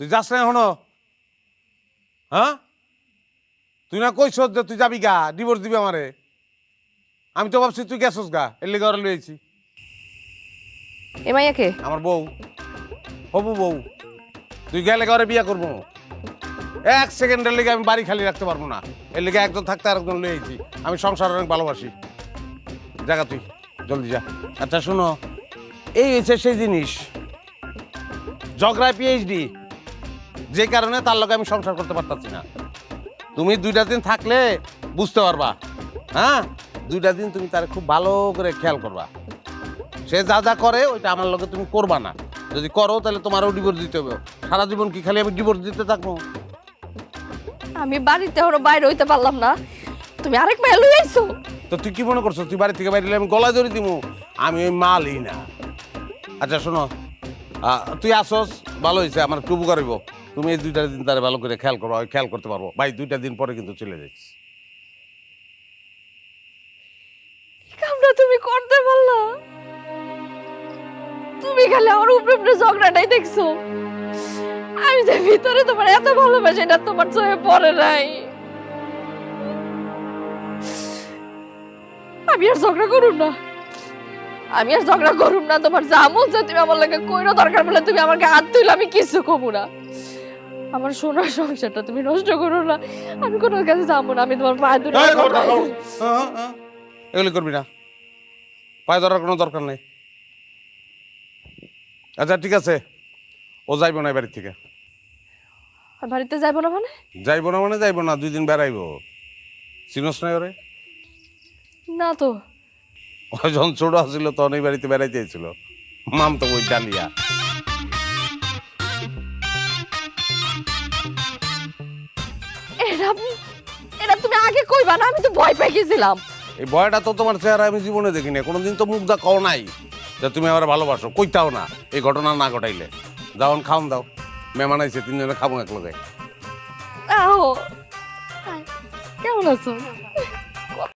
তুই যাস না এখনো? হ্যাঁ, তুই না কইস যে তুই যাবি গা, ডিভোর্স দিবি আমারে। আমি তো ভাবছি তুই গেছস গা, এর লেগে ওরা লইছি। এ মাইয়াকে? আমার বউ, হবু বউ। তুই গেলে ঘরে বিয়ে করবো, 1 সেকেন্ডের লেগে আমি বাড়ি খালি রাখতে পারবো না। এর লেগে একজন থাকতে আর একজন লইছি। আমি সংসার অনেক ভালোবাসি। জায়গা তুই জলদি যা। আচ্ছা শোনো, এই হচ্ছে সেই জিনিস, ঝগড়ায় পিএইচডি, যে কারণে তার লগে আমি সংসার করতে পারতাছি না। তুমি 2টা দিন থাকলে বুঝতে পারবা। হ্যাঁ, 2টা দিন তুমি তার খুব ভালো করে খেয়াল করবা। সে যা যা করে ওইটা আমার লগে তুমি করবা না। যদি করো তাহলে তোমারও ডিভোর্স দিতে হবে। সারা জীবন কি খালি আমি ডিভোর্স দিতে থাকবো? আমি বাড়িতে ওর বাইরে হইতে পারলাম না, তুমি আরেক মেয়ে লই আইছো। তো তুই কি মনে করছো তুই বাড়ি থেকে বাইরে আমি গলায় ধরে দিব? আমি ওই মালই না। আচ্ছা শোনো, তুই আসস ভালো হয়েছে, আমার একটু উপকার হইব। তুমি এই 2টা দিন তারা ভালো করে খেয়াল করো, খেয়াল করতে পারবো। ভাই 2টা দিন পরে কিন্তু চলে যাচ্ছি। কামটা তুমি করতে পারলা? তুমি খালি আমার উপরে উপরে ঝগড়াটাই দেখছো। আমি যে ভিতরে তোমার এত ভালোবাসি এটা তোমার চোখে পড়ে নাই। আমি আর ঝগড়া করুম না, আমি আর ঝগড়া করুম না। তোমার যা মন চায় তুমি আমার লাগে কইরো, দরকার বলে তুমি আমাকে হাত তুইলে আমি কিছু কমু না। আমার সোনার সংসারটা তুমি নষ্ট করো না। আমি কোনো কাছে যাবো না, আমি তোমার পায়ে ধরে। এগুলি করবি না, পায়ে ধরার কোনো দরকার নেই। আচ্ছা ঠিক আছে, ও যাইব না বাড়ি থেকে। আর বাড়িতে যাইবো না মানে? যাইব না মানে যাইব না, 2 দিন বেড়াইব। চিনস নাই ওরে? না তো। ও যখন ছোট আসছিল তখন এই বাড়িতে বেড়াইতে এসেছিল, মাম তো ওই ডালিয়া। এটা তুমি আগে কইবা না, আমি তো ভয় পেয়ে গেছিলাম। এই ভয়টা তো তোমার চেহারা আমি জীবনে দেখিনি। কোনোদিন তো মুখ দা কও নাই যে তুমি আমার ভালোবাসো, কইতাও না এই ঘটনা না ঘটাইলে। যাও খাওন দাও, মেহমান আইছে, 3 জনে খাবো এক লগে। কেমন আছো?